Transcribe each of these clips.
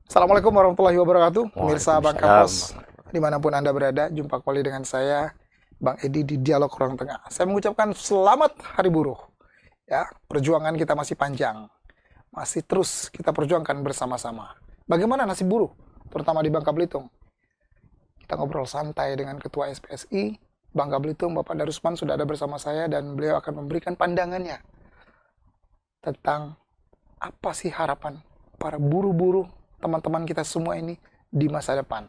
Assalamualaikum warahmatullahi wabarakatuh, pemirsa Bang Waalaikumsalam. Kapos, dimanapun Anda berada, jumpa kembali dengan saya, Bang Edi di Dialog Ruang Tengah. Saya mengucapkan selamat Hari Buruh. Ya, perjuangan kita masih panjang, masih terus kita perjuangkan bersama-sama. Bagaimana nasib buruh, terutama di Bangka Belitung? Kita ngobrol santai dengan Ketua SPSI, Bangka Belitung, Bapak Darusman sudah ada bersama saya dan beliau akan memberikan pandangannya tentang apa sih harapan para buruh-buruh teman-teman kita semua ini di masa depan.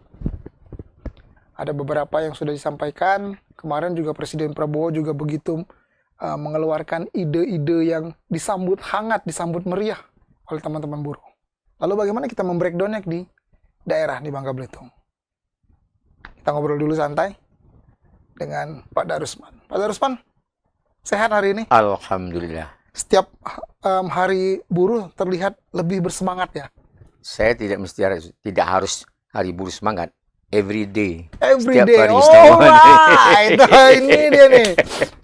Ada beberapa yang sudah disampaikan. Kemarin juga Presiden Prabowo juga begitu mengeluarkan ide-ide yang disambut hangat, disambut meriah oleh teman-teman buruh. Lalu bagaimana kita membreakdown-nya di daerah di Bangka Belitung? Kita ngobrol dulu santai dengan Pak Darusman. Pak Darusman, sehat hari ini? Alhamdulillah. Setiap hari buruh terlihat lebih bersemangat ya. Saya tidak harus hari buruh semangat. Every day. Every Setiap day. hari Alright. Ini dia nih.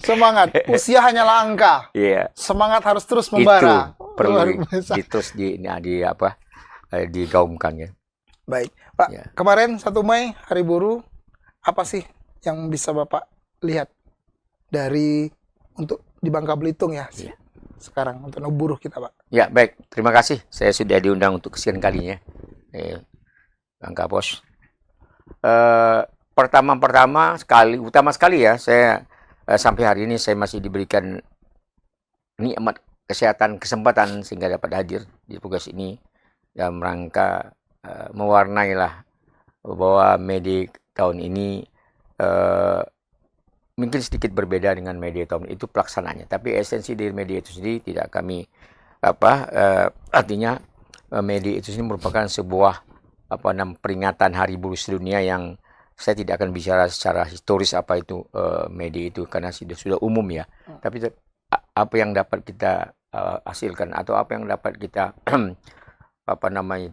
Semangat. Usia hanyalah angka. Iya. Semangat harus terus Itu membara. perlu Luar biasa. digaumkan ya. Baik, Pak. Ya. Kemarin 1 Mei Hari Buruh, apa sih yang bisa Bapak lihat dari untuk di Bangka Belitung ya? Iya. Sekarang untuk buruh kita, Pak. Ya, baik. Terima kasih. Saya sudah diundang untuk kesekian kalinya. Bang Kapos. Utama sekali ya, saya sampai hari ini saya masih diberikan nikmat kesehatan, kesempatan sehingga dapat hadir di tugas ini dalam rangka mewarnailah bahwa Mei tahun ini mungkin sedikit berbeda dengan Mei tahun itu pelaksanaannya, tapi esensi dari Mei itu sendiri tidak kami artinya Mei itu sendiri merupakan sebuah peringatan Hari Buruh Sedunia yang saya tidak akan bicara secara historis apa itu Mei itu karena sudah umum ya. Tapi apa yang dapat kita hasilkan atau apa yang dapat kita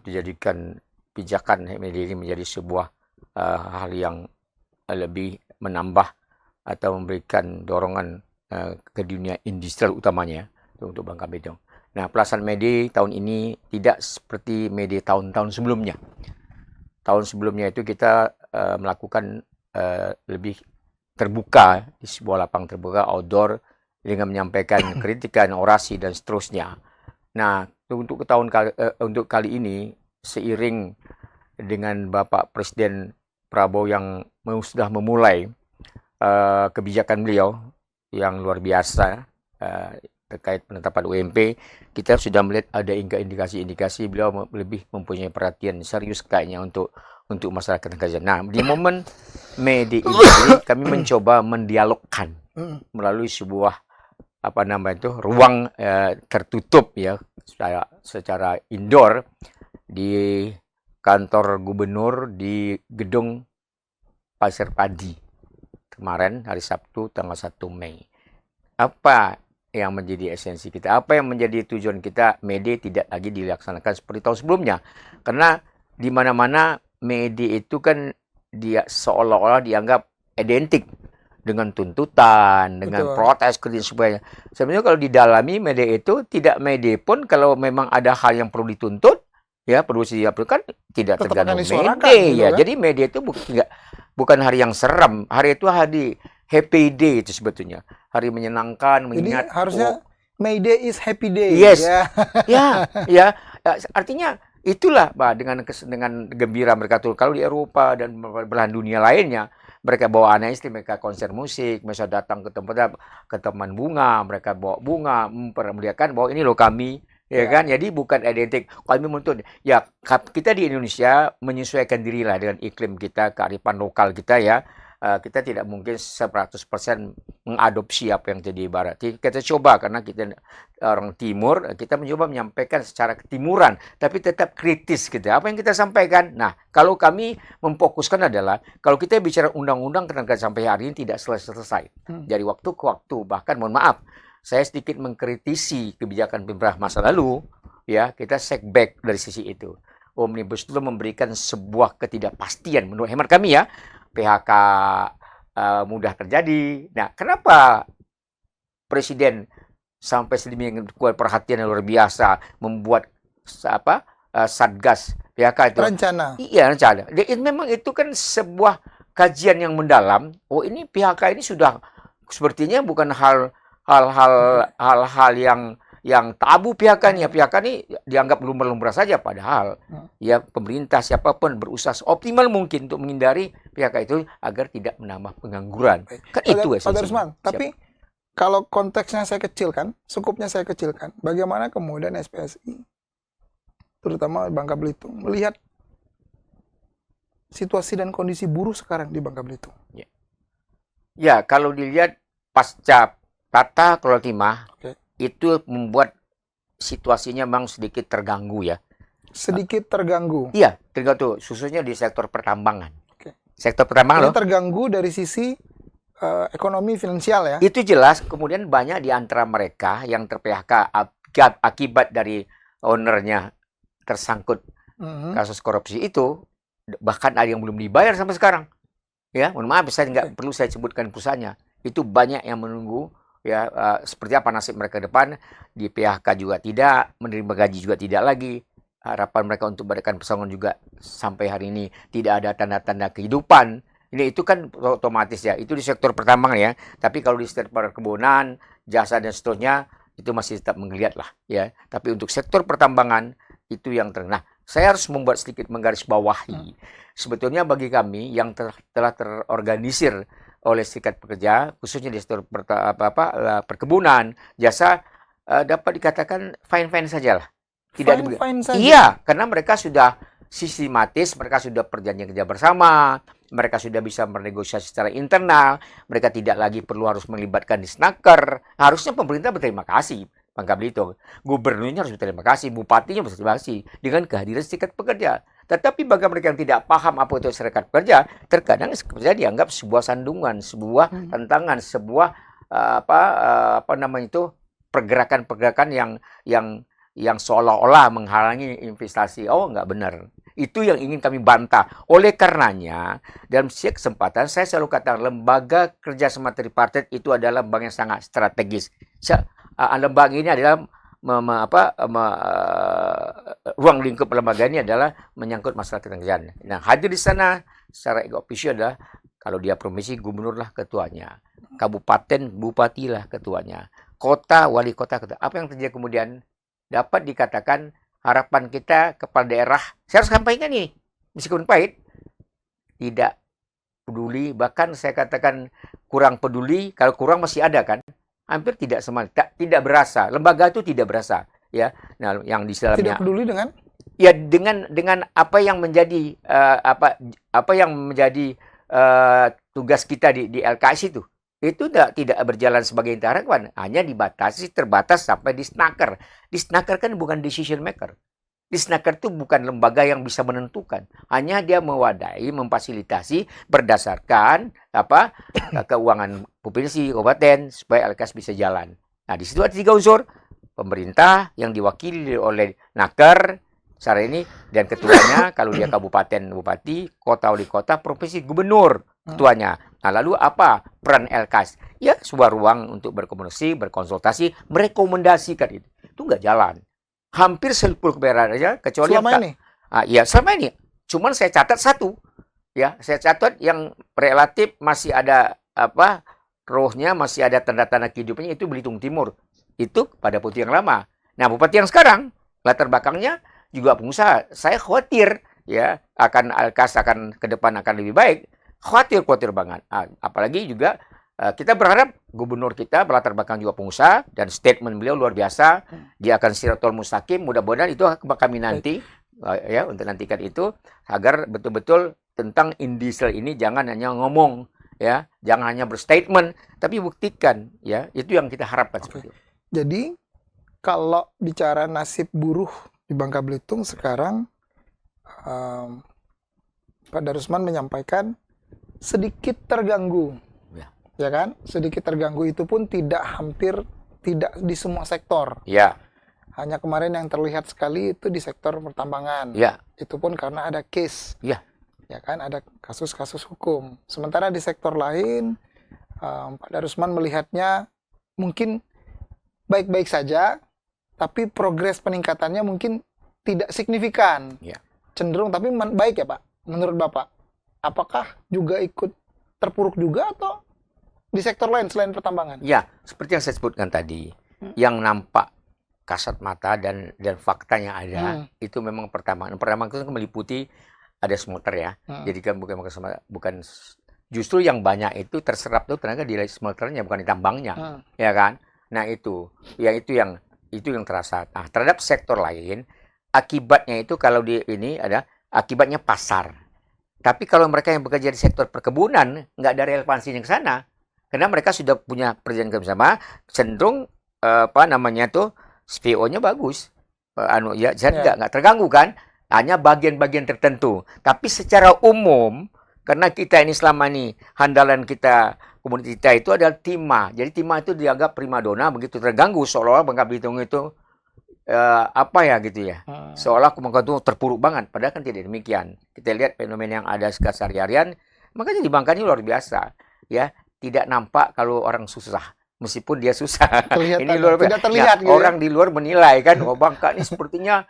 jadikan pijakan Mei ini menjadi sebuah hal yang lebih menambah atau memberikan dorongan ke dunia industrial utamanya untuk Bangka Belitung. Nah, pelaksanaan Mei tahun ini tidak seperti Mei tahun-tahun sebelumnya. Tahun sebelumnya itu kita melakukan lebih terbuka di sebuah lapang terbuka outdoor dengan menyampaikan kritikan, orasi dan seterusnya. Nah, untuk kali ini seiring dengan Bapak Presiden Prabowo yang sudah memulai kebijakan beliau yang luar biasa terkait penetapan UMP, kita sudah melihat ada indikasi-indikasi beliau lebih mempunyai perhatian serius kayaknya untuk masyarakat kerja. Nah, di momen Mei ini kami mencoba mendialogkan melalui sebuah ruang tertutup ya secara indoor di kantor gubernur di gedung Pasir Padi kemarin hari Sabtu tanggal 1 Mei. Apa yang menjadi esensi kita? Apa yang menjadi tujuan kita? Mei tidak lagi dilaksanakan seperti tahun sebelumnya. Karena di mana-mana Mei itu kan dia seolah-olah dianggap identik dengan tuntutan, dengan Betul. protes, kritik sebagainya. Sebenarnya kalau didalami Mei itu tidak Mei pun kalau memang ada hal yang perlu dituntut, ya perlu kan tidak Tetap akan tergantung disuarakan Mei gitu ya. kan? Jadi Mei itu bukan hari yang seram. Hari itu hari happy day itu sebetulnya. Hari menyenangkan, Jadi mengingat harusnya May Day is happy day. yes. Ya. Ya. Artinya itulah, Pak, dengan gembira mereka tuh. Kalau di Eropa dan belahan dunia lainnya, mereka bawa anak istri, mereka konser musik, mereka datang ke tempat ke taman bunga, mereka bawa bunga, memperlihatkan bahwa ini loh kami, ya kan? Jadi bukan identik kami menuntut. Ya, kita di Indonesia menyesuaikan dirilah dengan iklim kita, kearifan lokal kita ya. Kita tidak mungkin 100% mengadopsi apa yang jadi barat. Kita coba karena kita orang timur, kita mencoba menyampaikan secara ketimuran, tapi tetap kritis gitu. Apa yang kita sampaikan? Nah, kalau kami memfokuskan adalah kalau kita bicara undang-undang tenaga sampai hari ini tidak selesai. Dari waktu ke waktu, bahkan mohon maaf, saya sedikit mengkritisi kebijakan pemerintah masa lalu, ya, kita setback dari sisi itu. Omnibus Law memberikan sebuah ketidakpastian menurut hemat kami ya. PHK mudah terjadi. Nah, kenapa Presiden sampai sedemikian kuat perhatian yang luar biasa membuat Satgas PHK itu. Rencana. Iya, rencana. Memang itu kan sebuah kajian yang mendalam. Oh, ini PHK ini sudah sepertinya bukan hal-hal yang tabu PHK-nya. PHK ini dianggap lumrah-lumrah saja, padahal ya pemerintah siapapun berusaha optimal mungkin untuk menghindari PHK itu agar tidak menambah pengangguran. Kan itu Pak esensinya. Darusman, tapi kalau konteksnya saya kecilkan, skupnya saya kecilkan, bagaimana kemudian SPSI, terutama Bangka Belitung, melihat situasi dan kondisi buruh sekarang di Bangka Belitung? Ya, kalau dilihat pasca tata kelola timah, itu membuat situasinya memang sedikit terganggu ya. Sedikit terganggu? Iya, terganggu, khususnya di sektor pertambangan. Sektor pertambangan loh. Terganggu dari sisi ekonomi finansial ya? Itu jelas, kemudian banyak di antara mereka yang ter-PHK akibat dari ownernya tersangkut kasus korupsi itu, bahkan ada yang belum dibayar sampai sekarang. Ya, mohon maaf, saya nggak perlu saya sebutkan perusahaannya. Itu banyak yang menunggu ya seperti apa nasib mereka ke depan. Di PHK juga tidak, menerima gaji juga tidak lagi. Harapan mereka untuk mendapatkan pesangon juga sampai hari ini tidak ada tanda-tanda kehidupan. Itu kan otomatis ya, itu di sektor pertambangan ya. Tapi kalau di sektor perkebunan, jasa dan seterusnya, itu masih tetap menggeliat lah ya. Tapi untuk sektor pertambangan, itu yang Nah, saya harus membuat sedikit menggarisbawahi. Sebetulnya bagi kami yang telah terorganisir oleh serikat pekerja, khususnya di sektor perkebunan, jasa, dapat dikatakan fine-fine saja lah. Fine saja? Iya, karena mereka sudah sistematis, mereka sudah perjanjian kerja bersama, mereka sudah bisa bernegosiasi secara internal, mereka tidak lagi perlu harus melibatkan disnaker. Harusnya pemerintah berterima kasih, Bangka Belitung. Gubernurnya harus berterima kasih, bupatinya berterima kasih dengan kehadiran serikat pekerja. Tetapi bagi mereka yang tidak paham apa itu serikat pekerja, terkadang serikat pekerja dianggap sebuah sandungan, sebuah tantangan, sebuah pergerakan-pergerakan yang seolah-olah menghalangi investasi. Oh, nggak benar. Itu yang ingin kami bantah. Oleh karenanya, dalam setiap kesempatan, saya selalu katakan lembaga kerjasama tripartit itu adalah lembaga yang sangat strategis. Lembaga ini adalah ruang lingkup lembaga ini adalah menyangkut masalah ketenagakerjaan. Nah, hadir di sana secara official adalah kalau dia provinsi, gubernurlah ketuanya. Kabupaten, bupatilah ketuanya. Kota, wali kota, ketua. Apa yang terjadi kemudian? Dapat dikatakan harapan kita kepala daerah, saya harus sampaikan nih, meskipun pahit, tidak peduli, bahkan saya katakan kurang peduli, kalau kurang masih ada kan, hampir tidak semangat, tidak berasa, lembaga itu tidak berasa, ya. Nah, yang di dalamnya tidak peduli dengan? Ya, dengan apa yang menjadi tugas kita di LKS itu tidak berjalan sebagai yang diharapkan, hanya dibatasi, terbatas sampai disnaker. Disnaker kan bukan decision maker. Disnaker itu bukan lembaga yang bisa menentukan, hanya dia mewadahi, memfasilitasi berdasarkan keuangan provinsi, kabupaten supaya LKS bisa jalan. Nah, di situ ada 3 unsur: pemerintah yang diwakili oleh naker secara ini, dan ketuanya kalau dia kabupaten bupati, kota wali kota, provinsi gubernur ketuanya. Nah, lalu apa peran LKS? Ya, sebuah ruang untuk berkomunikasi, berkonsultasi, merekomendasikan itu. Itu nggak jalan. Hampir seluruh daerah aja, kecuali selama ini. Ya, selama ini. Cuman saya catat satu. Ya, saya catat yang relatif masih ada rohnya, masih ada tanda-tanda kehidupannya, itu Belitung Timur. Itu pada bupati yang lama. Nah, bupati yang sekarang latar belakangnya juga pengusaha. Saya khawatir ya akan LKS akan ke depan akan lebih baik. Khawatir banget. Apalagi juga kita berharap gubernur kita berlatar belakang juga pengusaha, dan statement beliau luar biasa. Dia akan siratul mustaqim. Mudah-mudahan itu kami nanti ya untuk nantikan itu agar betul-betul tentang industrial ini jangan hanya ngomong ya, jangan hanya berstatement, tapi buktikan ya. Itu yang kita harapkan seperti itu. Jadi kalau bicara nasib buruh di Bangka Belitung sekarang, Pak Darusman menyampaikan sedikit terganggu, ya kan? Sedikit terganggu itu pun hampir tidak di semua sektor. Ya. Hanya kemarin yang terlihat sekali itu di sektor pertambangan. Ya. Itu pun karena ada case. Ya. Ya kan, ada kasus-kasus hukum. Sementara di sektor lain, Pak Darusman melihatnya mungkin baik-baik saja, tapi progres peningkatannya mungkin tidak signifikan. Ya. cenderung tapi baik ya Pak. Menurut Bapak, apakah juga ikut terpuruk juga atau di sektor lain selain pertambangan? Ya, seperti yang saya sebutkan tadi, yang nampak kasat mata dan faktanya ada, itu memang pertambangan. Pertambangan itu meliputi ada smelter ya. Jadi kan bukan justru yang banyak itu terserap tuh tenaga di smelternya, bukan di tambangnya, ya kan? Nah itu yang terasa. Nah, terhadap sektor lain, akibatnya itu kalau di ini ada akibatnya pasar. Tapi kalau mereka yang bekerja di sektor perkebunan, nggak ada relevansinya ke sana. Karena mereka sudah punya perjanjian bersama, cenderung SPO-nya bagus. Saya nggak terganggu kan? Hanya bagian-bagian tertentu. Tapi secara umum, karena kita ini selama ini, handalan kita, komunitas kita itu adalah timah. Jadi timah itu dianggap primadona, begitu terganggu, seolah-olah Bangka Belitung itu gitu ya. Seolah Bangka itu terpuruk banget, padahal kan tidak demikian. Kita lihat fenomena yang ada sehari-harian, makanya di Bangka ini luar biasa. Ya, tidak nampak kalau orang susah. Meskipun dia susah. Ini luar biasa. Tidak terlihat gitu orang di luar menilai kan, oh Bangka ini sepertinya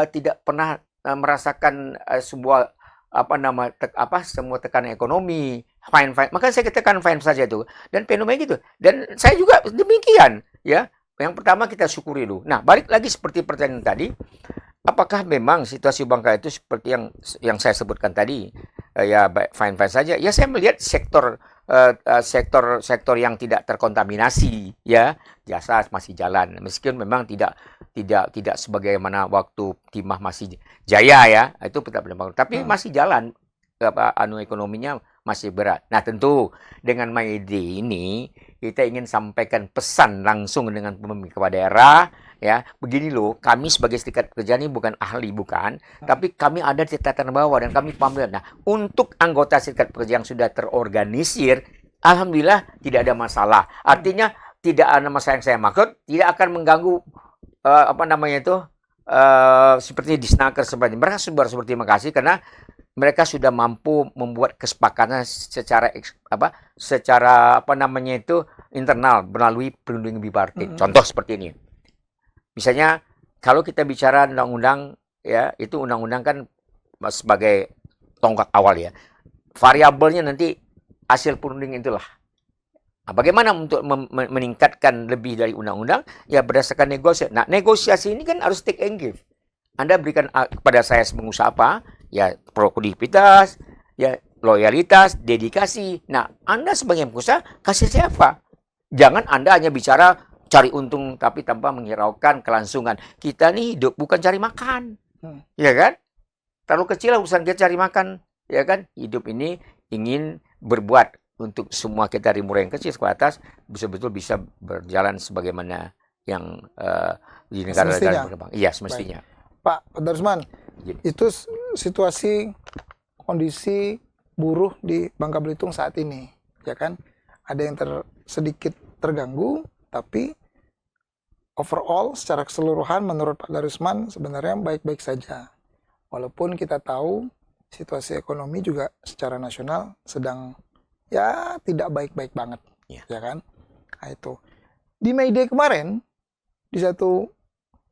tidak pernah merasakan sebuah semua tekanan ekonomi, fine. Makanya saya katakan fine saja itu. Dan fenomena gitu. Dan saya juga demikian, ya. Yang pertama kita syukuri dulu. Nah, balik lagi seperti pertanyaan tadi, apakah memang situasi Bangka itu seperti yang saya sebutkan tadi? Ya fine saja. Ya saya melihat sektor yang tidak terkontaminasi, ya jasa masih jalan. Meskipun memang tidak sebagaimana waktu timah masih jaya ya, itu tidak benar. Tapi masih jalan, ekonominya masih berat. Nah tentu dengan MyD ini kita ingin sampaikan pesan langsung dengan pemimpin kepala daerah, ya begini loh, kami sebagai serikat pekerja ini bukan ahli, bukan, tapi kami ada di tataran bawah dan kami paham. Nah untuk anggota serikat pekerja yang sudah terorganisir, alhamdulillah tidak ada masalah. Artinya tidak ada masalah yang saya maksud, tidak akan mengganggu seperti di Snaker seperti mereka sudah berterima kasih karena mereka sudah mampu membuat kesepakatan secara internal melalui perundingan bipartit. Contoh seperti ini. Misalnya kalau kita bicara undang-undang, ya itu undang-undang kan sebagai tonggak awal ya. Variabelnya nanti hasil perundingan itulah. Nah, bagaimana untuk meningkatkan lebih dari undang-undang? Ya berdasarkan negosiasi. Nah, negosiasi ini kan harus take and give. Anda berikan kepada saya pengusaha apa? Ya produktivitas, ya loyalitas, dedikasi. Nah, Anda sebagai pengusaha kasih siapa? Jangan Anda hanya bicara cari untung tapi tanpa menghiraukan kelangsungan. Kita nih hidup bukan cari makan. Ya kan? Terlalu kecil lah urusan kita cari makan, ya kan? Hidup ini ingin berbuat untuk semua kita dari mulai yang kecil ke atas betul-betul bisa berjalan sebagaimana yang di negara-negara berkembang. Iya, semestinya. Pak Darusman, itu situasi kondisi buruh di Bangka Belitung saat ini, ya kan? Ada yang sedikit terganggu, tapi overall secara keseluruhan menurut Pak Darusman sebenarnya baik-baik saja. Walaupun kita tahu situasi ekonomi juga secara nasional sedang ya tidak baik-baik banget, ya kan? Nah, itu. Di May Day kemarin, di 1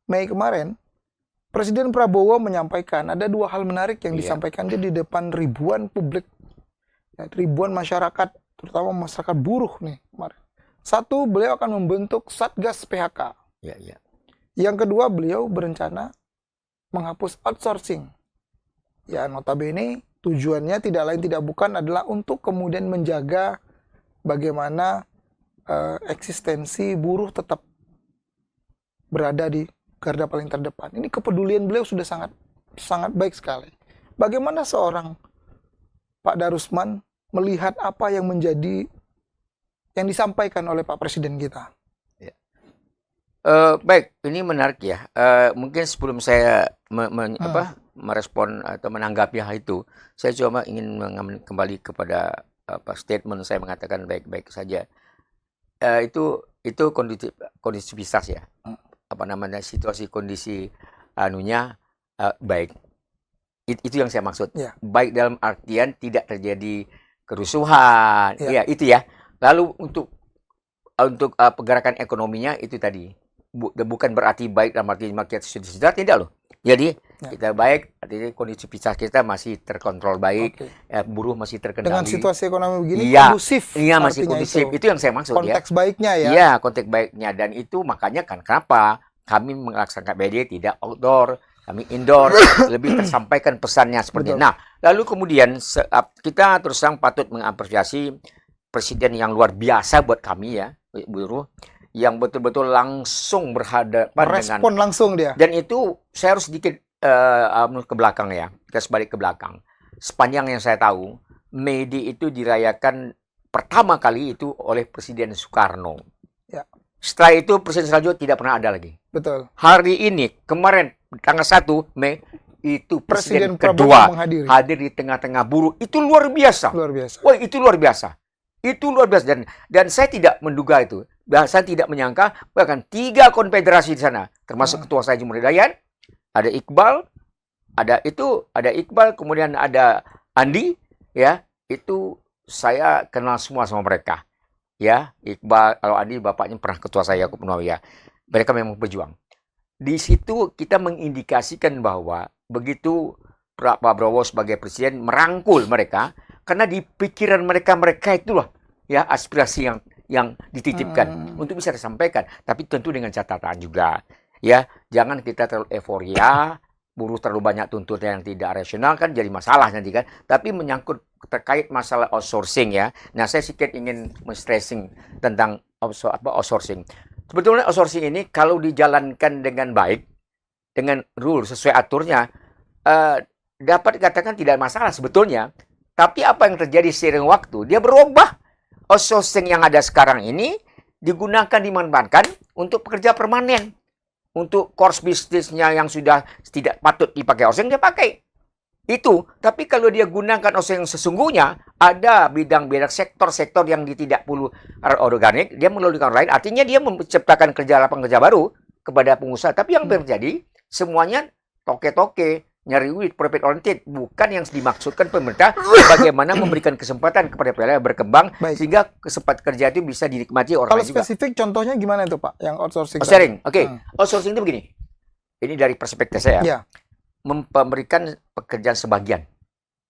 Mei kemarin, Presiden Prabowo menyampaikan ada 2 hal menarik yang disampaikan dia di depan ribuan publik, ya, ribuan masyarakat, terutama masyarakat buruh nih kemarin. 1, beliau akan membentuk Satgas PHK. Yang kedua, beliau berencana menghapus outsourcing. Ya, notabene tujuannya tidak lain tidak bukan adalah untuk kemudian menjaga bagaimana eksistensi buruh tetap berada di garda paling terdepan. Ini kepedulian beliau sudah sangat baik sekali. Bagaimana seorang Pak Darusman melihat apa yang menjadi yang disampaikan oleh Pak Presiden kita? Baik, ini menarik ya. Mungkin sebelum saya merespon atau menanggapi hal itu, saya cuma ingin kembali kepada statement saya mengatakan baik-baik saja. Itu kondisivitas ya. Situasi kondisi baik. Itu yang saya maksud. Baik dalam artian tidak terjadi kerusuhan. Ya, itu ya. Lalu untuk pergerakan ekonominya itu tadi bukan berarti baik dalam arti market sudah tidak loh. Jadi Ya. Kita baik, artinya kondisi pisah kita masih terkontrol baik, Oke. buruh masih Dengan terkendali. situasi ekonomi begini Iya, kondusif iya masih artinya kondusif. itu. Itu yang saya maksud ya. Konteks baiknya ya. Iya, konteks baiknya. Dan itu makanya kan kenapa kami melaksanakan BD tidak outdoor, kami indoor, lebih tersampaikan pesannya seperti Betul. itu. Nah, lalu kemudian kita terus terang patut mengapresiasi presiden yang luar biasa buat kami ya, buruh, yang betul-betul langsung berhadapan dengan, Respon langsung dia. dan itu saya harus sedikit ke belakang ya, balik ke belakang. Sepanjang yang saya tahu, May Day itu dirayakan pertama kali itu oleh Presiden Soekarno. Ya. Setelah itu Presiden selanjutnya tidak pernah ada lagi. Betul. Hari ini, kemarin tanggal 1 Mei, itu Presiden Prabowo kedua menghadiri. hadir di tengah-tengah buruh. Itu luar biasa. Luar biasa. Wah, itu luar biasa. Itu luar biasa. Dan saya tidak menduga itu. Dan saya tidak menyangka bahkan 3 konfederasi di sana, termasuk ketua saya Jumur Hidayat, ada Iqbal, ada Iqbal, kemudian ada Andi, ya, itu saya kenal semua sama mereka. Ya, Iqbal, kalau Andi bapaknya pernah ketua saya Yakub Muawiyah. Mereka memang berjuang. Di situ kita mengindikasikan bahwa begitu Pak Prabowo sebagai presiden merangkul mereka, karena di pikiran mereka itulah ya aspirasi yang dititipkan untuk bisa disampaikan, tapi tentu dengan catatan juga ya, jangan kita terlalu euforia, buruh terlalu banyak tuntutan yang tidak rasional kan jadi masalah nanti kan. Tapi menyangkut terkait masalah outsourcing ya. Nah, saya sedikit ingin men-stressing tentang outsourcing. Sebetulnya outsourcing ini kalau dijalankan dengan baik, dengan rule sesuai aturnya, dapat dikatakan tidak masalah sebetulnya. Tapi apa yang terjadi seiring waktu, dia berubah. Outsourcing yang ada sekarang ini digunakan, dimanfaatkan untuk pekerja permanen. Untuk course bisnisnya yang sudah tidak patut dipakai outsourcing, dia pakai. Itu. Tapi kalau dia gunakan outsourcing yang sesungguhnya, ada bidang-bidang sektor-sektor yang tidak perlu organik, dia melalui orang lain. Artinya dia menciptakan lapangan kerja baru kepada pengusaha. Tapi yang terjadi, semuanya toke-toke, nyari duit, profit oriented, bukan yang dimaksudkan pemerintah bagaimana memberikan kesempatan kepada PLN berkembang. Baik. Sehingga kesempatan kerja itu bisa dinikmati orang Kalau lain juga. spesifik contohnya gimana itu Pak, yang outsourcing? Outsourcing, oke. Outsourcing itu begini. Ini dari perspektif saya. Ya. Memberikan pekerjaan sebagian.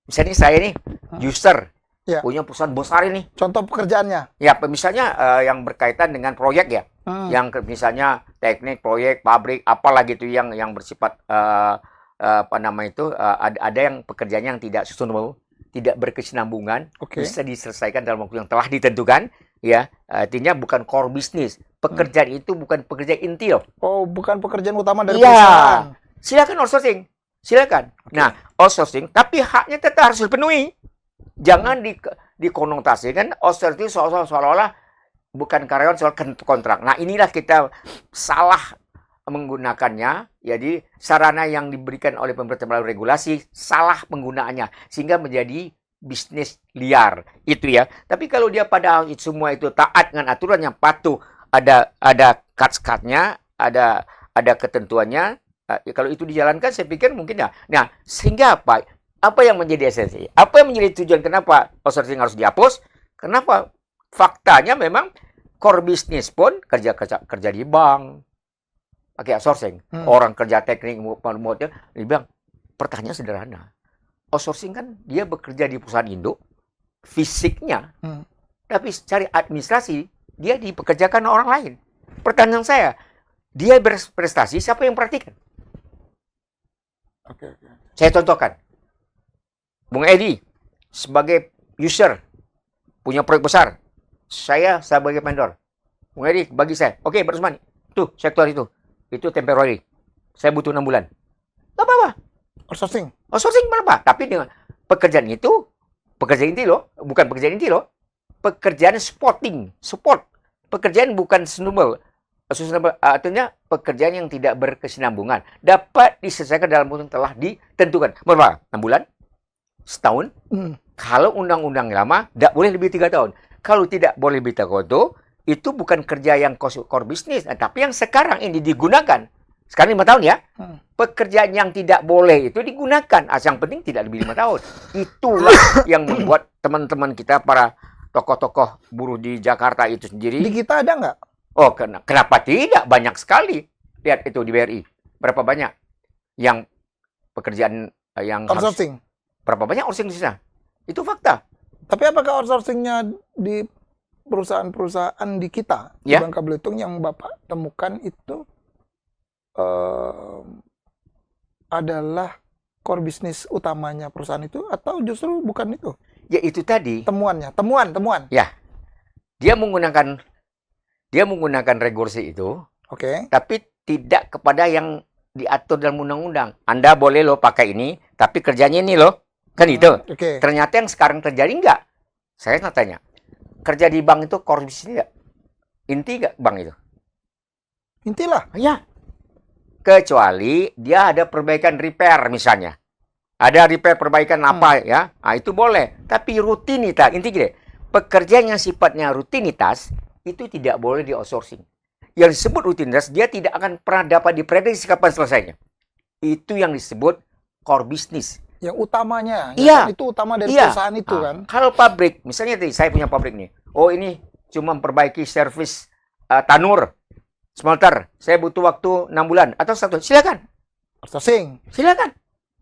Misalnya saya nih user, Ya. punya perusahaan besar ini. Contoh pekerjaannya. Ya, misalnya yang berkaitan dengan proyek ya. Yang misalnya teknik, proyek, pabrik, apalah gitu yang bersifat ada yang pekerjaannya yang tidak sustainable, tidak berkesinambungan, bisa diselesaikan dalam waktu yang telah ditentukan, ya. Artinya bukan core bisnis. Pekerjaan itu bukan pekerjaan inti loh. Oh, bukan pekerjaan utama dari Iya. perusahaan. Silakan outsourcing. Silakan. Nah, outsourcing tapi haknya tetap harus dipenuhi. Jangan dikonotasikan outsourcing seolah-olah bukan karyawan soal kontrak. Nah, inilah kita salah menggunakannya. Jadi sarana yang diberikan oleh pemerintah melalui regulasi salah penggunaannya sehingga menjadi bisnis liar itu ya. Tapi kalau dia pada semua itu taat dengan aturan yang patuh, ada cut-cutnya, ada ketentuannya. Kalau itu dijalankan, saya pikir mungkin ya. Nah, sehingga apa? Apa yang menjadi esensi? Apa yang menjadi tujuan kenapa outsourcing harus dihapus? Kenapa? Faktanya memang core bisnis pun kerja di bank pakai outsourcing. Orang kerja teknik dia bilang, pertanyaan sederhana. Outsourcing kan dia bekerja di perusahaan induk, fisiknya, tapi cari administrasi dia dipekerjakan orang lain. Pertanyaan saya, dia berprestasi, siapa yang perhatikan? Saya contohkan. Bung Edi, sebagai user, punya proyek besar. Saya sebagai vendor. Bung Edi, bagi saya. Oke, Pak Usman, tuh, sektor itu. Itu temporary. Saya butuh 6 bulan. Gak apa-apa. Outsourcing. Outsourcing apa? Tapi dengan pekerjaan itu, pekerjaan inti loh. Bukan pekerjaan inti loh. Pekerjaan supporting. Support. Pekerjaan bukan sustainable. Artinya pekerjaan yang tidak berkesinambungan dapat diselesaikan dalam waktu yang telah ditentukan. Berapa? 6 bulan? Setahun? Kalau undang-undang lama, tidak boleh lebih 3 tahun. Kalau tidak boleh lebih 3 tahun, itu bukan kerja yang core bisnis. Tapi yang sekarang ini digunakan. Sekarang 5 tahun ya. Pekerjaan yang tidak boleh itu digunakan. Yang penting tidak lebih 5 tahun. Itulah yang membuat teman-teman kita, para tokoh-tokoh buruh di Jakarta itu sendiri. Di kita ada nggak? Oh, kenapa tidak? Banyak sekali. Lihat itu di BRI. Berapa banyak yang pekerjaan yang harus Outsourcing. berapa banyak outsourcing di sana. Itu fakta. Tapi apakah outsourcingnya di perusahaan-perusahaan di kita, di Ya. Bangka Belitung yang Bapak temukan itu adalah core bisnis utamanya perusahaan itu, atau justru bukan itu? Ya itu tadi. Temuan. Ya, dia menggunakan regulasi itu, Oke. tapi tidak kepada yang diatur dalam undang-undang. Anda boleh loh pakai ini, tapi kerjanya ini loh. Kan itu. Oke. Ternyata yang sekarang terjadi enggak. Saya nak tanya, kerja di bank itu core bisnis enggak? Inti enggak bank itu? Intilah. Ya. Kecuali dia ada perbaikan repair misalnya. Ada repair perbaikan apa ya? Nah, itu boleh. Tapi rutinitas, inti gini, pekerjaan yang sifatnya rutinitas itu tidak boleh di outsourcing. Yang disebut rutinitas, dia tidak akan pernah dapat diprediksi kapan selesainya. Itu yang disebut core business. Yang utamanya, Iya. kan itu utama dari Iya. perusahaan itu Nah, kan. kalau pabrik, misalnya tadi saya punya pabrik nih. Oh, ini cuma memperbaiki servis tanur, smelter. Saya butuh waktu 6 bulan atau 1. Silakan. Outsourcing. Silakan.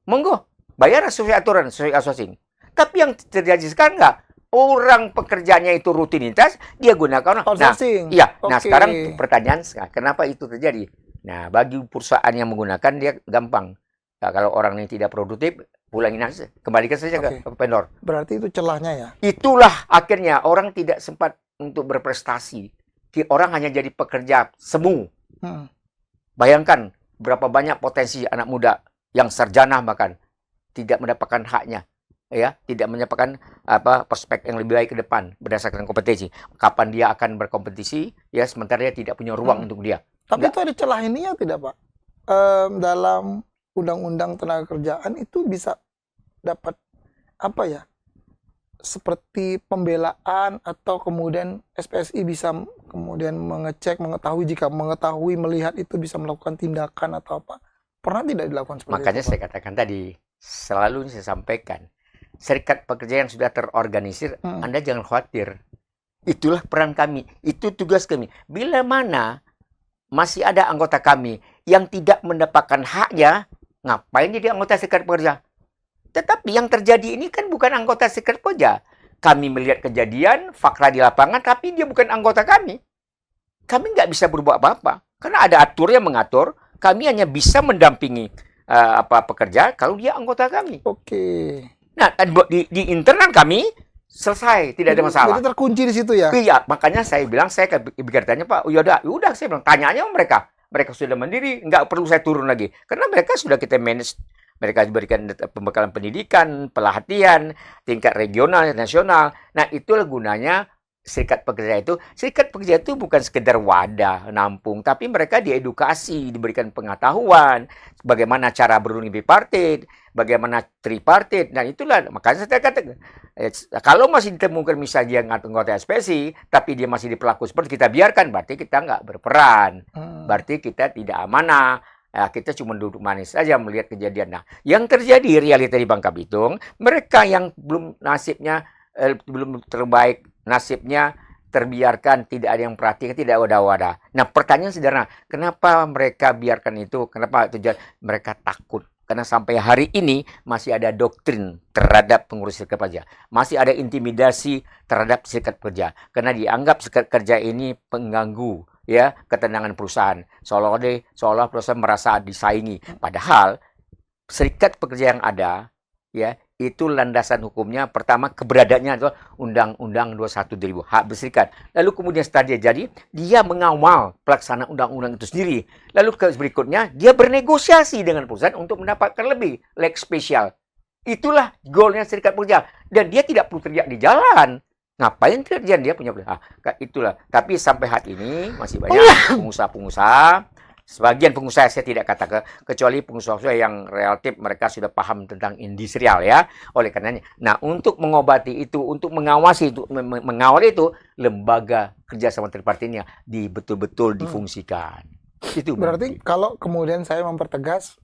Monggo. Bayar sesuai aturan, sesuai outsourcing. Tapi yang terjadi sekarang enggak. Orang pekerjaannya itu rutinitas, dia gunakan. Outsourcing. Iya. Nah, Oke. sekarang pertanyaan, kenapa itu terjadi? Nah, bagi perusahaan yang menggunakan, dia gampang. Nah, kalau orang ini tidak produktif, pulangin aja. Kembalikan saja Oke. ke vendor. Berarti itu celahnya ya. Itulah akhirnya orang tidak sempat untuk berprestasi. Orang hanya jadi pekerja semu. Hmm. Bayangkan berapa banyak potensi anak muda yang sarjana bahkan tidak mendapatkan haknya, ya, tidak mendapatkan prospek yang lebih baik ke depan berdasarkan kompetensi. Kapan dia akan berkompetisi, ya, sementara dia tidak punya ruang untuk dia. Tapi Enggak. itu ada celah ininya tidak, Pak? Dalam Undang-Undang Tenaga Kerjaan itu bisa dapat apa ya? Seperti pembelaan, atau kemudian SPSI bisa kemudian mengecek, mengetahui, melihat itu bisa melakukan tindakan atau apa. Pernah tidak dilakukan seperti Makanya itu, Pak? saya katakan tadi, selalu saya sampaikan, serikat pekerja yang sudah terorganisir, Anda jangan khawatir. Itulah peran kami, itu tugas kami. Bila mana masih ada anggota kami yang tidak mendapatkan haknya, ngapain jadi anggota serikat pekerja? Tetapi yang terjadi ini kan bukan anggota serikat pekerja. Kami melihat kejadian, fakta di lapangan, tapi dia bukan anggota kami. Kami nggak bisa berbuat apa-apa. Karena ada atur yang mengatur, kami hanya bisa mendampingi pekerja kalau dia anggota kami. Oke. Nah, di internal kami selesai, tidak ada masalah. Jadi terkunci di situ ya. Iya, makanya saya bilang, saya bertanya, Pak, udah saya bilang, tanya aja mereka. Mereka sudah mandiri, nggak perlu saya turun lagi. Karena mereka sudah kita manage. Mereka diberikan pembekalan pendidikan, pelatihan, tingkat regional, nasional. Nah, itulah gunanya serikat pekerja itu. Serikat pekerja itu bukan sekedar wadah, nampung. Tapi mereka diedukasi, diberikan pengetahuan. Bagaimana cara berunding bipartit, bagaimana tripartit. Dan itulah, makanya saya katakan, kalau masih ditemukan misalnya dia anggota SPSI, tapi dia masih diperlaku seperti kita biarkan, berarti kita nggak berperan. Berarti kita tidak amanah. Kita cuma duduk manis saja melihat kejadian. Nah, yang terjadi realita di Bangka Belitung, mereka yang belum nasibnya belum terbaik, nasibnya terbiarkan, tidak ada yang perhatikan, tidak ada wadah. Nah, pertanyaan sederhana, kenapa mereka biarkan itu? Kenapa terjadi? Mereka takut. Karena sampai hari ini masih ada doktrin terhadap pengurus serikat pekerja. Masih ada intimidasi terhadap serikat pekerja. Karena dianggap serikat pekerja ini pengganggu, ya, ketenangan perusahaan. Seolah perusahaan merasa disaingi. Padahal serikat pekerja yang ada, ya, itu landasan hukumnya pertama keberadaannya adalah Undang-Undang 21 2000, hak berserikat. Lalu kemudian setelah dia jadi, dia mengawal pelaksanaan undang-undang itu sendiri. Lalu berikutnya dia bernegosiasi dengan perusahaan untuk mendapatkan lebih leg spesial. Itulah goalnya serikat pekerja, dan dia tidak perlu teriak di jalan. Ngapain kerjaan dia punya itulah. Tapi sampai hari ini masih banyak pengusaha-pengusaha. Sebagian pengusaha saya tidak katakan, kecuali pengusaha yang relatif mereka sudah paham tentang industrial, ya. Oleh karenanya, nah, untuk mengobati itu, untuk mengawasi itu, mengawal itu, lembaga kerjasama tripartitnya betul-betul difungsikan. Itu berarti kalau kemudian saya mempertegas,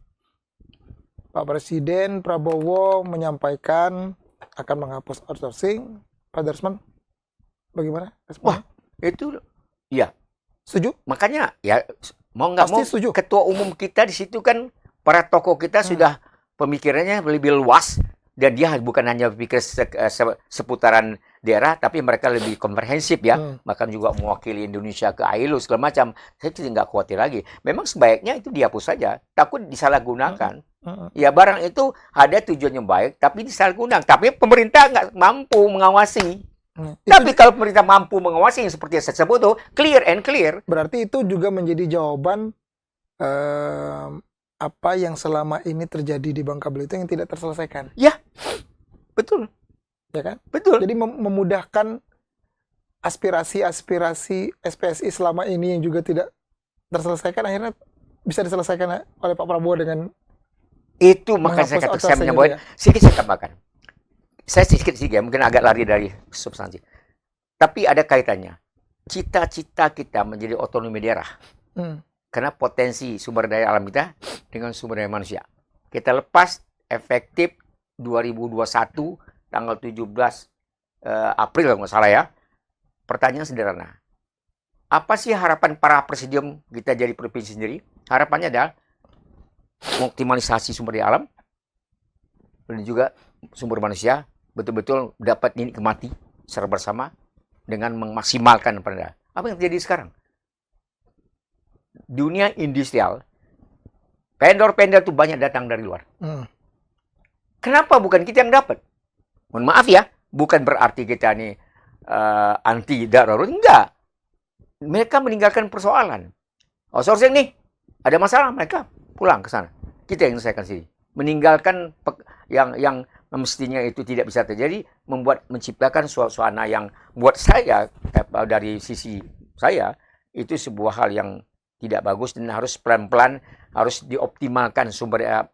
Pak Presiden Prabowo menyampaikan akan menghapus outsourcing, Pak Darsman, bagaimana responnya? Wah, itu ya. Setuju? Makanya ya mau nggak mau Pasti setuju. ketua umum kita di situ kan, para tokoh kita sudah pemikirannya lebih luas dan dia bukan hanya berpikir seputaran daerah, tapi mereka lebih komprehensif ya, bahkan juga mewakili Indonesia ke ILO segala macam. Saya tidak khawatir lagi. Memang sebaiknya itu dihapus saja, takut disalahgunakan. Ya barang itu ada tujuannya baik, tapi disalahgunakan. Tapi pemerintah nggak mampu mengawasi. Tapi kalau pemerintah mampu mengawasi yang seperti yang saya sebut tuh, clear and clear. Berarti itu juga menjadi jawaban apa yang selama ini terjadi di Bangka Belitung yang tidak terselesaikan. Ya, betul. Ya kan? Betul. Jadi memudahkan aspirasi-aspirasi SPSI selama ini yang juga tidak terselesaikan, akhirnya bisa diselesaikan oleh Pak Prabowo dengan itu. Maka saya kata, saya menyebut, sedikit saya tambahkan. Saya sedikit ya, mungkin agak lari dari substansi. Tapi ada kaitannya. Cita-cita kita menjadi otonomi daerah. Karena potensi sumber daya alam kita dengan sumber daya manusia. Kita lepas efektif 2021 tanggal 17 April kalau nggak salah ya. Pertanyaan sederhana. Apa sih harapan para presidium kita jadi provinsi sendiri? Harapannya adalah optimalisasi sumber daya alam dan juga sumber manusia betul-betul dapat dinikmati secara bersama dengan memaksimalkan pada. Apa yang terjadi sekarang? Dunia industrial, vendor-vendor itu banyak datang dari luar. Kenapa bukan kita yang dapat? Mohon maaf ya, bukan berarti kita ini anti darurat, enggak. Mereka meninggalkan persoalan. Outsourcing nih, ada masalah, mereka pulang ke sana. Kita yang selesaikan sini. Meninggalkan yang mestinya itu tidak bisa terjadi, menciptakan suasana yang buat saya, dari sisi saya, itu sebuah hal yang tidak bagus dan harus pelan-pelan harus dioptimalkan sumber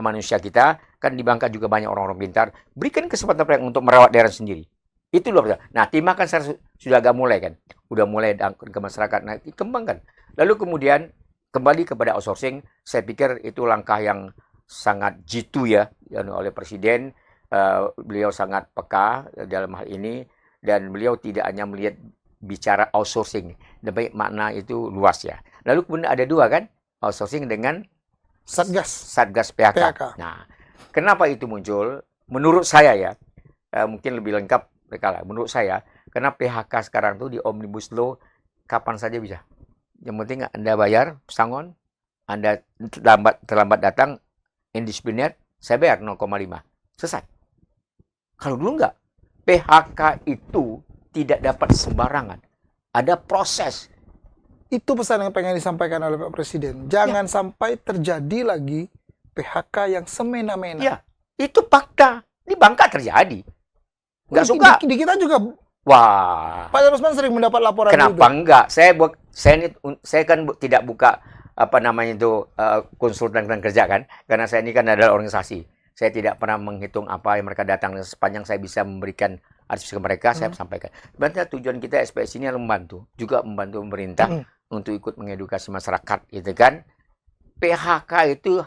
manusia kita. Kan di Bangka juga banyak orang-orang pintar. Berikan kesempatan mereka untuk merawat daerah sendiri. Itu luar biasa. Nah, Timah kan sudah agak mulai kan. Udah mulai ke masyarakat. Nah, dikembangkan. Lalu kemudian kembali kepada outsourcing. Saya pikir itu langkah yang sangat jitu ya oleh Presiden. Beliau sangat peka dalam hal ini. Dan beliau tidak hanya melihat bicara outsourcing. Tapi makna itu luas ya. Lalu kemudian ada dua kan, outsourcing dengan Satgas PHK. Nah, kenapa itu muncul? Menurut saya ya, mungkin lebih lengkap mereka. Menurut saya, karena PHK sekarang tuh di Omnibus Law kapan saja bisa. Yang penting Anda bayar pesangon, Anda terlambat datang, indisipliner, saya bayar 0,5. Selesai. Kalau dulu enggak, PHK itu tidak dapat sembarangan. Ada proses. Itu pesan yang pengen disampaikan oleh Pak Presiden. Jangan sampai terjadi lagi PHK yang semena-mena. Ya, itu fakta. Di Bangka terjadi. Nggak suka. Di kita juga. Wah. Pak Rusman sering mendapat laporan kenapa enggak? Saya kan tidak buka konsultan kerja kan. Karena saya ini kan adalah organisasi. Saya tidak pernah menghitung apa yang mereka datang. Sepanjang saya bisa memberikan advice ke mereka, saya sampaikan. Sebenarnya tujuan kita SPS ini adalah membantu. Juga membantu pemerintah untuk ikut mengedukasi masyarakat, gitu kan. PHK itu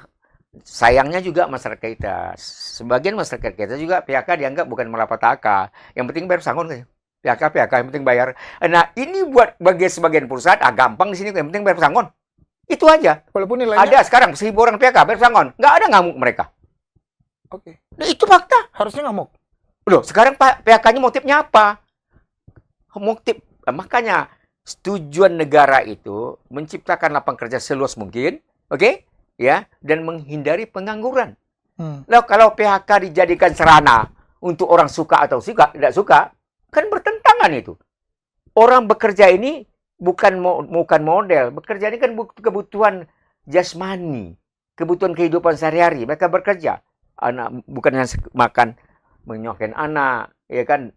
sayangnya juga masyarakat kita. Sebagian masyarakat kita juga PHK dianggap bukan malapetaka. Yang penting bayar pesangon saja. PHK, yang penting bayar. Nah, ini buat bagi sebagian perusahaan, gampang di sini, yang penting bayar pesangon. Itu aja. Walaupun nilainya ada sekarang 1.000 orang PHK bayar pesangon. Nggak ada ngamuk mereka. Oke. Nah, itu fakta. Harusnya ngamuk. Loh, sekarang PHK-nya motifnya apa? Makanya tujuan negara itu menciptakan lapangan kerja seluas mungkin, oke? Ya, dan menghindari pengangguran. Lalu kalau PHK dijadikan sarana untuk orang suka atau tidak suka, kan bertentangan itu. Orang bekerja ini bukan model, bekerja ini kan kebutuhan jasmani, kebutuhan kehidupan sehari-hari. Mereka bekerja, bukan hanya makan, menyokin anak, ya kan,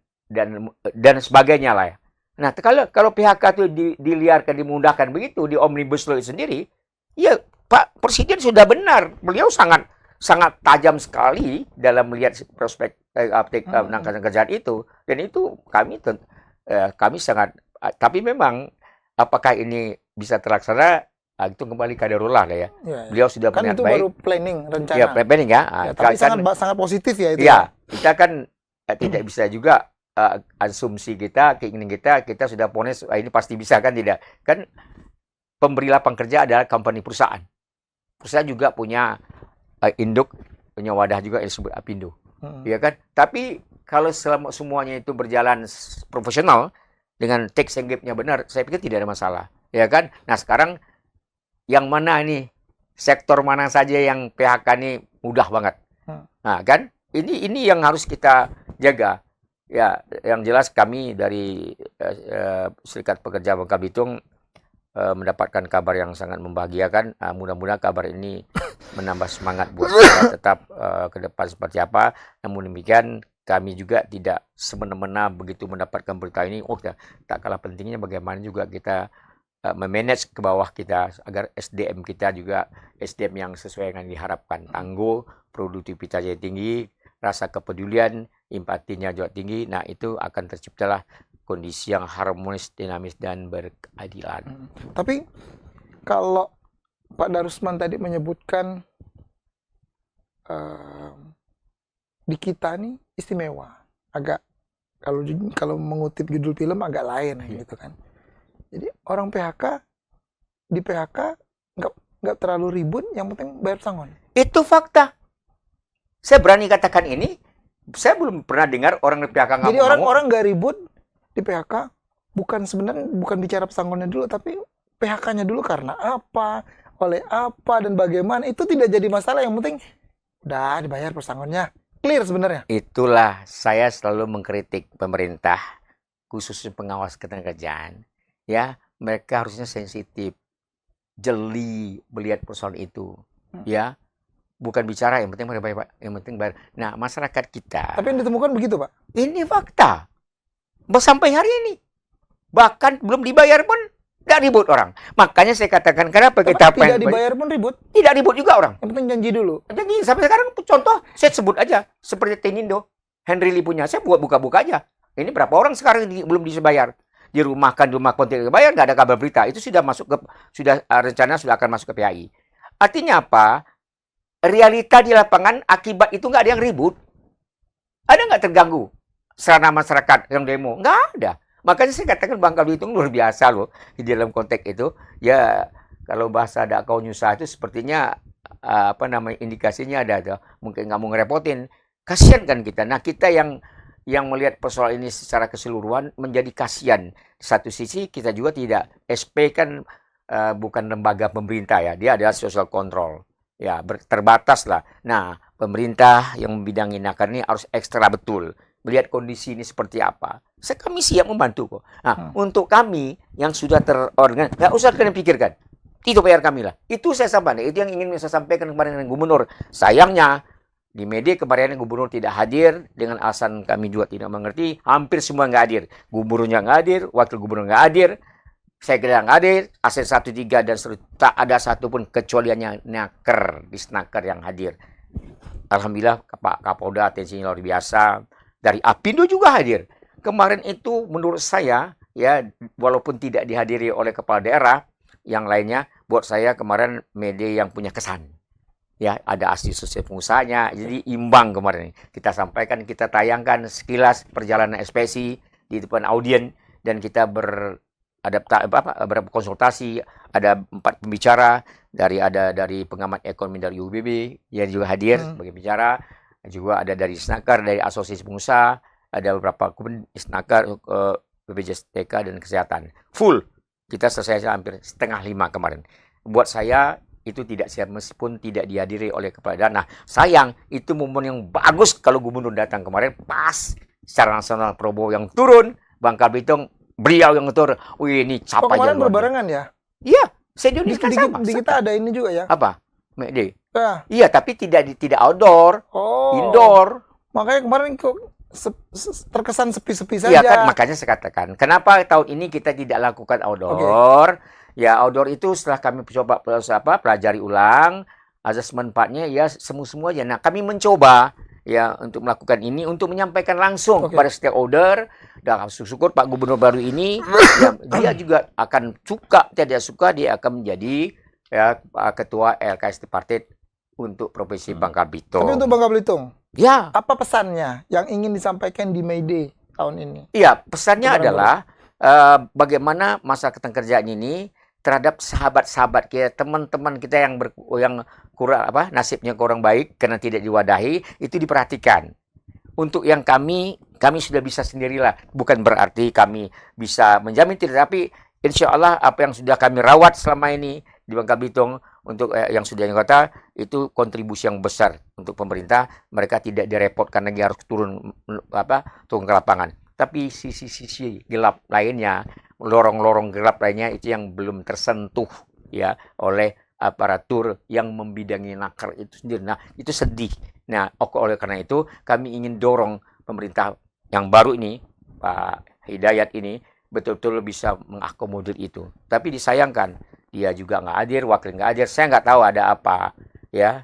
dan sebagainya lah ya. Nah, kalau PHK itu diliarkan, dimudahkan begitu di Omnibus Law sendiri, ya Pak Presiden sudah benar. Beliau sangat tajam sekali dalam melihat prospek penangkapan kerjaan itu. Dan itu kami sangat, tapi memang apakah ini bisa terlaksana, itu kembali kaderullah lah ya. Beliau sudah kan itu baik. Baru planning, rencana. Ya, planning ya. Tapi sangat positif ya itu. Ya, kita kan tidak bisa juga asumsi kita, keinginan kita sudah ponis ini pasti bisa kan, tidak. Kan pemberi lapangan kerja adalah company perusahaan. Perusahaan juga punya induk punya wadah juga yang disebut Apindo. Hmm. Ya kan? Tapi kalau selama semuanya itu berjalan profesional dengan tax and gap-nya benar, saya pikir tidak ada masalah. Ya kan? Nah, sekarang yang mana nih? Sektor mana saja yang PHK ini mudah banget. Nah, kan? Ini yang harus kita jaga. Ya, yang jelas kami dari Serikat Pekerja Bangka Belitung mendapatkan kabar yang sangat membahagiakan. Mudah-mudahan kabar ini menambah semangat buat kita tetap ke depan seperti apa. Namun demikian, kami juga tidak semena-mena begitu mendapatkan berita ini. Oh, tak kalah pentingnya bagaimana juga kita memanage ke bawah kita agar SDM kita juga SDM yang sesuai dengan diharapkan. Tangguh, produktivitasnya tinggi, rasa kepedulian, empatinya juga tinggi. Nah, itu akan terciptalah kondisi yang harmonis, dinamis, dan berkeadilan. Tapi kalau Pak Darusman tadi menyebutkan di kita nih istimewa, agak kalau mengutip judul film agak lain gitu kan. Jadi orang PHK di PHK nggak terlalu ribut, yang penting bayar pesangon. Itu fakta. Saya berani katakan ini. Saya belum pernah dengar orang di PHK nggak. Jadi orang-orang nggak ribut di PHK, bukan bicara pesangonnya dulu, tapi PHK-nya dulu karena apa, oleh apa, dan bagaimana, itu tidak jadi masalah. Yang penting udah dibayar pesangonnya, clear sebenarnya. Itulah saya selalu mengkritik pemerintah, khususnya pengawas ketenagakerjaan. Ya, mereka harusnya sensitif, jeli melihat persoalan itu. Ya, bukan bicara yang penting bayar, yang penting bayar. Nah, masyarakat kita. Tapi yang ditemukan begitu, Pak. Ini fakta. Sampai hari ini. Bahkan belum dibayar pun tidak ribut orang. Makanya saya katakan, kenapa kita tidak dibayar pun ribut? Tidak ribut juga orang. Yang penting janji dulu. Janji. Sampai sekarang contoh, saya sebut aja. Seperti Tenindo, Henry Lee punya. Saya buat buka-buka aja. Ini berapa orang sekarang belum dibayar. Dirumahkan, tidak dibayar, nggak ada kabar berita. Itu sudah masuk rencana sudah akan masuk ke PAI. Artinya apa? Realita di lapangan, akibat itu nggak ada yang ribut. Ada nggak terganggu sarana masyarakat yang demo? Nggak ada. Makanya saya katakan Bangka Belitung luar biasa loh di dalam konteks itu. Ya, kalau bahasa dakwah nyusah itu sepertinya indikasinya ada tuh. Mungkin nggak mau ngerepotin. Kasian kan kita. Nah, kita yang melihat persoalan ini secara keseluruhan menjadi kasian. Di satu sisi kita juga tidak. SP kan bukan lembaga pemerintah ya. Dia adalah social control. Ya, terbatas lah. Nah, pemerintah yang membidangi nakar ini harus ekstra betul. Melihat kondisi ini seperti apa. Kami siap membantu kok. Nah, untuk kami yang sudah terorganisasi, nggak usah kalian pikirkan. Itu PR kami lah. Itu saya sampaikan. Itu yang ingin saya sampaikan kemarin dengan Gubernur. Sayangnya, di media kemarin Gubernur tidak hadir. Dengan alasan kami juga tidak mengerti. Hampir semua nggak hadir. Gubernurnya nggak hadir. Wakil Gubernur nggak hadir. Saya kira nggak hadir, ASN 13 dan tak ada satupun kecualiannya naker di Snaker yang hadir. Alhamdulillah Pak Kapolda atensinya luar biasa. Dari Apindo juga hadir. Kemarin itu menurut saya ya, walaupun tidak dihadiri oleh kepala daerah yang lainnya, buat saya kemarin media yang punya kesan. Ya, ada asosiasi pengusahanya, jadi imbang kemarin. Kita sampaikan, kita tayangkan sekilas perjalanan SPSI di depan audien dan kita berkonsultasi, ada 4 pembicara dari pengamat ekonomi dari UBB yang juga hadir sebagai bicara, juga ada dari Snaker, dari asosiasi pengusaha, ada beberapa Snaker, BPJS TK dan kesehatan. Full kita selesai hampir 4:30 kemarin. Buat saya itu tidak siap meskipun tidak dihadiri oleh kepala daerah. Nah, sayang itu momen yang bagus kalau Gubernur datang kemarin pas secara nasional Prabowo yang turun, Bangka Belitung beliau yang ngatur. Wih, ini capaian. Kemarin berbarengan ya? Iya, saya di sama. Di kita ada ini juga ya? Apa? Mede. Ya. Iya, tapi tidak outdoor, indoor. Makanya kemarin kok terkesan sepi-sepi saja. Iya kan, makanya saya katakan, kenapa tahun ini kita tidak lakukan outdoor? Ya, outdoor itu setelah kami coba pelajari ulang, azas manfaatnya ya semua aja. Nah, kami mencoba ya untuk melakukan ini, untuk menyampaikan langsung kepada stakeholder. Dan syukur Pak Gubernur baru ini ya, dia juga akan tidak suka dia akan menjadi ya ketua LKS Tripartit untuk Provinsi Bangka Belitung. Tapi untuk Bangka Belitung, ya, apa pesannya yang ingin disampaikan di May Day tahun ini? Iya, pesannya adalah bagaimana masa ketenagakerjaan ini terhadap sahabat-sahabat kita, teman-teman kita yang kurang nasibnya kurang baik karena tidak diwadahi, itu diperhatikan. Untuk yang kami sudah bisa sendirilah. Bukan berarti kami bisa menjamin tidak, tapi insya Allah apa yang sudah kami rawat selama ini di Bangka Belitung untuk yang sudah di kota, itu kontribusi yang besar untuk pemerintah. Mereka tidak direpotkan lagi harus turun ke lapangan. Tapi sisi-sisi gelap lainnya, lorong-lorong gelap lainnya itu yang belum tersentuh ya oleh aparatur yang membidangi nakar itu sendiri. Nah, itu sedih. Nah, oleh karena itu kami ingin dorong pemerintah yang baru ini, Pak Hidayat ini, betul-betul bisa mengakomodir itu. Tapi disayangkan, dia juga nggak hadir, wakil nggak hadir. Saya nggak tahu ada apa, ya.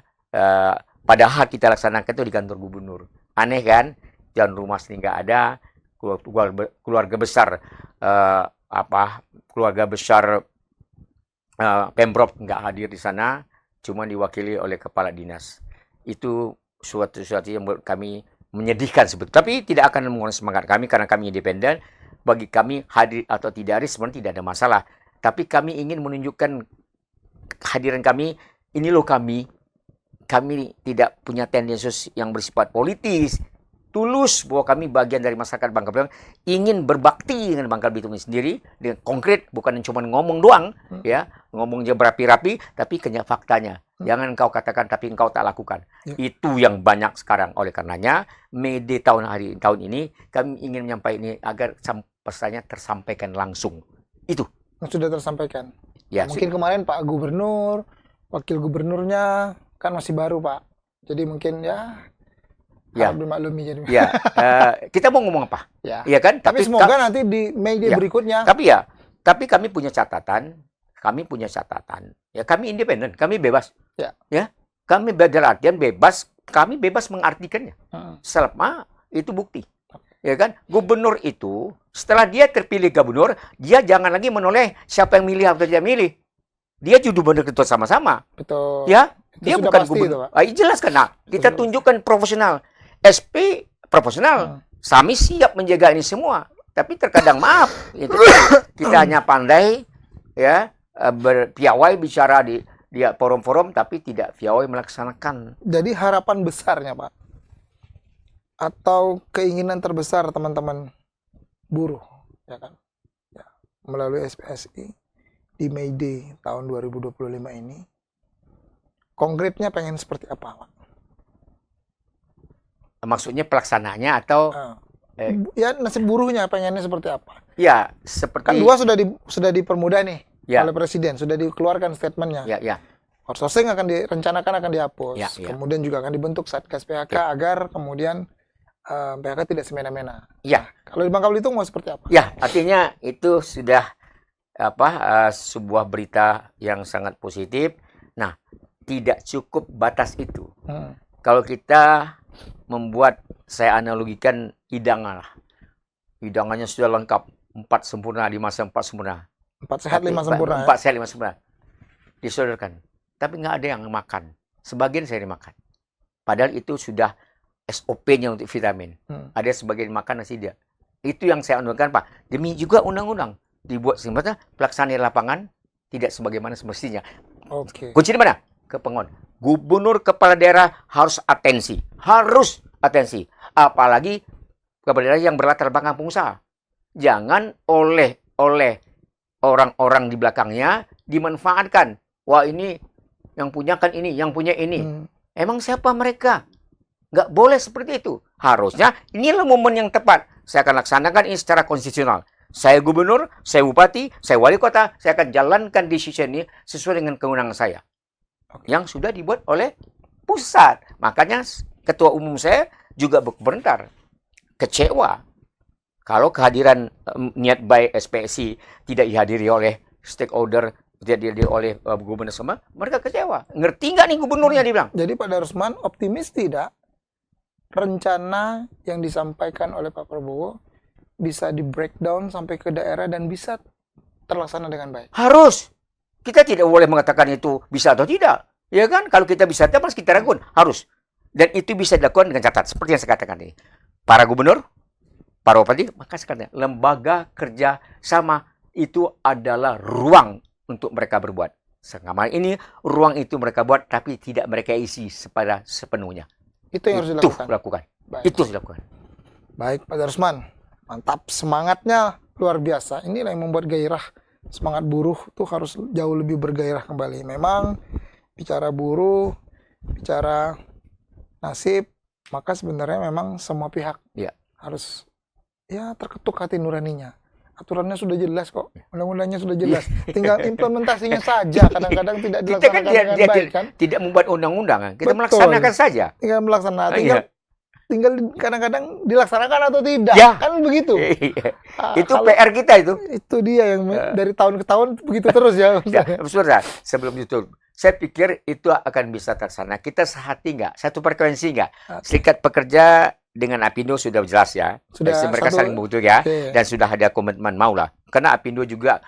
Padahal kita laksanakan itu di kantor gubernur. Aneh kan? Tuan rumah sendiri nggak ada, keluarga besar Pemprov nggak hadir di sana, cuma diwakili oleh kepala dinas. Itu suatu yang buat kami menyedihkan sebetulnya. Tapi tidak akan mengurangi semangat kami karena kami independen. Bagi kami hadir atau tidak hadir sebenarnya tidak ada masalah. Tapi kami ingin menunjukkan kehadiran kami, ini loh kami tidak punya tendensius yang bersifat politis. Tulus bahwa kami bagian dari masyarakat Bangka Belitung, ingin berbakti dengan Bangka Belitung ini sendiri, dengan konkret, bukan cuma ngomong doang, ya, ngomongnya berapi-rapi, tapi faktanya. Jangan engkau katakan tapi engkau tak lakukan. Itu yang banyak sekarang. Oleh karenanya, May Day tahun ini kami ingin menyampaikan ini agar pesannya tersampaikan langsung. Itu Sudah tersampaikan. ya. Mungkin kemarin Pak Gubernur, wakil gubernurnya kan masih baru, Pak. Jadi mungkin harap dimaklumi jadi. Ya, kita mau ngomong apa? Ya kan? Tapi semoga nanti di May Day berikutnya. Tapi kami punya catatan. Ya, kami independen, kami bebas. Ya. Kami dalam artian bebas, kami bebas mengartikannya. Selama itu bukti. Ya kan? Gubernur itu setelah dia terpilih gubernur, dia jangan lagi menoleh siapa yang milih atau tidak milih. Dia judul benar ketua sama-sama. Betul. Ya, itu dia sudah bukan pasti gubernur. itu, Pak. Jelaskan. Nah, kita tunjukkan profesional. SP profesional. Kami siap menjaga ini semua. Tapi terkadang maaf, kita hanya pandai ya berpiawai bicara di forum-forum, tapi tidak piawai melaksanakan. Jadi harapan besarnya, Pak, atau keinginan terbesar teman-teman buruh, ya kan, melalui SPSI di May Day tahun 2025 ini, konkretnya pengen seperti apa, Pak? Maksudnya pelaksananya atau ya nasib buruhnya pengennya seperti apa? Ya, seperti kan sudah dipermudah nih oleh Presiden, sudah dikeluarkan statementnya. Outsourcing akan direncanakan akan dihapus. Kemudian juga akan dibentuk Satgas PHK agar kemudian PHK tidak semena-mena. Kalau di Bangka Belitung mau seperti apa? Ya, artinya itu sudah sebuah berita yang sangat positif. Nah, tidak cukup batas itu. Kalau kita membuat, saya analogikan hidangan lah. Hidangannya sudah lengkap, 4 sempurna, 5 sempurna. 4 sehat 5 sempurna. 4 sehat 5 sempurna. Disodorkan. Tapi nggak ada yang makan. Sebagian saya dimakan. Padahal itu sudah SOP-nya untuk vitamin. Ada sebagian makan, nasi dia. Itu yang saya analogikan, Pak. Demi juga undang-undang dibuat sehingga pelaksanaan lapangan tidak sebagaimana semestinya. Kunci di mana? Ke pengon. Gubernur kepala daerah harus atensi. Apalagi kepala daerah yang berlatar belakang pengusaha. Jangan oleh orang-orang di belakangnya dimanfaatkan. Wah, ini yang punya kan ini, yang punya ini. Emang siapa mereka? Nggak boleh seperti itu. Harusnya inilah momen yang tepat. Saya akan laksanakan ini secara konstitusional. Saya gubernur, saya bupati, saya wali kota, saya akan jalankan decision ini sesuai dengan kewenangan saya. Yang sudah dibuat oleh pusat. Makanya ketua umum saya juga berkomentar. Kecewa kalau kehadiran niat baik SPSI tidak dihadiri oleh stakeholder, tidak dihadiri oleh gubernur semua, mereka kecewa. Ngerti nggak nih gubernurnya, dibilang. Jadi Pak Darusman optimis tidak rencana yang disampaikan oleh Pak Prabowo bisa di breakdown sampai ke daerah dan bisa terlaksana dengan baik? Harus. Kita tidak boleh mengatakan itu bisa atau tidak. Ya kan? Kalau kita bisa, pasti kita ragukan. Harus. Dan itu bisa dilakukan dengan catatan. Seperti yang saya katakan ini. Para gubernur, para bupati, maka sekarang lembaga kerja sama itu adalah ruang untuk mereka berbuat. Selama ini ruang itu mereka buat, tapi tidak mereka isi sepenuhnya. Itu yang harus Itu dilakukan. lakukan. Baik. Itu harus dilakukan. Baik, Pak Darsman. Mantap, semangatnya luar biasa. Inilah yang membuat gairah. Semangat buruh tuh harus jauh lebih bergairah kembali. Memang bicara buruh, bicara nasib, maka sebenarnya memang semua pihak Ya. harus ya terketuk hati nuraninya. Aturannya sudah jelas kok, undang-undangnya sudah jelas. Tinggal implementasinya saja kadang-kadang tidak Kita kan dilaksanakan dengan baik kan. tidak membuat undang-undang, kita Betul. melaksanakan saja. Tinggal melaksanakan, Iya. tinggal kadang-kadang dilaksanakan atau tidak. Ya. Kan begitu. Iya. Ah, Itu kalau- PR kita itu. Itu dia yang dari tahun ke tahun begitu terus ya. Ya, saudara, sebelum itu, saya pikir itu akan bisa terlaksana. Kita sehati nggak? Satu frekuensi nggak? Serikat Pekerja dengan Apindo sudah jelas ya. Sudah Mereka satu- saling membutuhkan ya. Oke. Dan sudah ada komitmen maulah. Karena Apindo juga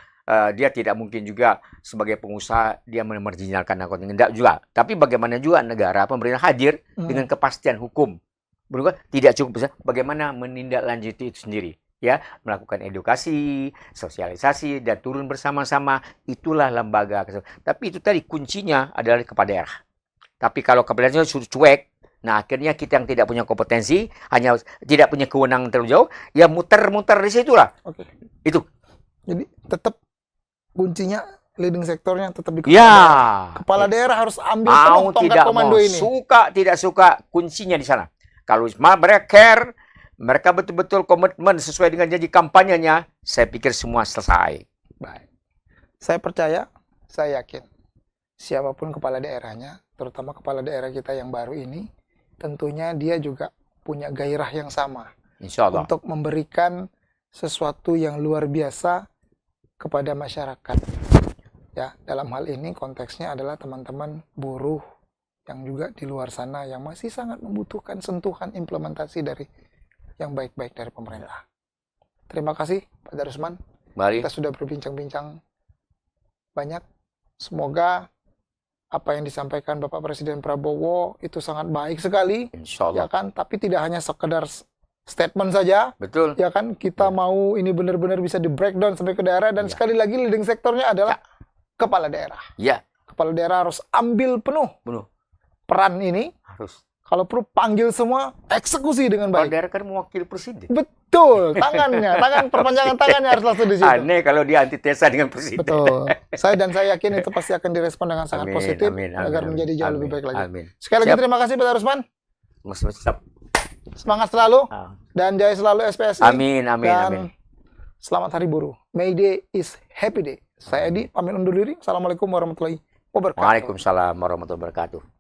dia tidak mungkin juga sebagai pengusaha dia memarginalkan anggota. Tidak juga. Tapi bagaimana juga negara pemerintah hadir dengan kepastian hukum. Bukan tidak cukup bisa bagaimana menindaklanjuti itu sendiri. Ya, melakukan edukasi, sosialisasi, dan turun bersama-sama. Itulah lembaga. Tapi itu tadi kuncinya adalah kepala daerah. Tapi kalau kepala daerah sudah cuek, nah akhirnya kita yang tidak punya kompetensi, hanya tidak punya kewenangan terlalu jauh, ya muter-muter di situlah. Oke. Itu. Jadi tetap kuncinya leading sektornya tetap di Ya. kepala daerah harus ambil penuh Mau tongkat tidak komando mau, ini. suka tidak suka, kuncinya di sana. Kalau mereka care, mereka betul-betul komitmen sesuai dengan janji kampanyenya, saya pikir semua selesai. Baik. Saya percaya, saya yakin siapapun kepala daerahnya, terutama kepala daerah kita yang baru ini, tentunya dia juga punya gairah yang sama Insya Allah. untuk memberikan sesuatu yang luar biasa kepada masyarakat. Ya, dalam hal ini konteksnya adalah teman-teman buruh yang juga di luar sana yang masih sangat membutuhkan sentuhan implementasi dari yang baik-baik dari pemerintah. Terima kasih Pak Darsman. Mari. Kita sudah berbincang-bincang banyak. Semoga apa yang disampaikan Bapak Presiden Prabowo itu sangat baik sekali, Insya ya Allah. kan? Tapi tidak hanya sekedar statement saja, Betul. ya kan? Kita mau ini benar-benar bisa di breakdown sampai ke daerah dan Ya. sekali lagi leading sektornya adalah kepala daerah. Ya, Kepala daerah harus ambil penuh penuh. peran ini. Harus. Kalau perlu panggil semua, eksekusi dengan Kepala baik. daerah kan mewakili presiden. Betul, tangannya, perpanjangan tangannya harus langsung di situ. Aneh kalau dia antitesa dengan presiden. Betul. Saya yakin itu pasti akan direspon dengan sangat positif agar menjadi jauh lebih baik lagi. Amin. Sekali lagi Siap. terima kasih Pak Darsman. Siap. Semangat selalu Ah. dan jaya selalu SPSI. Amin, amin, Dan amin. selamat Hari Buruh. May Day is Happy Day. Saya Edi, pamit undur diri. Assalamualaikum warahmatullahi wabarakatuh. Waalaikumsalam warahmatullahi wabarakatuh.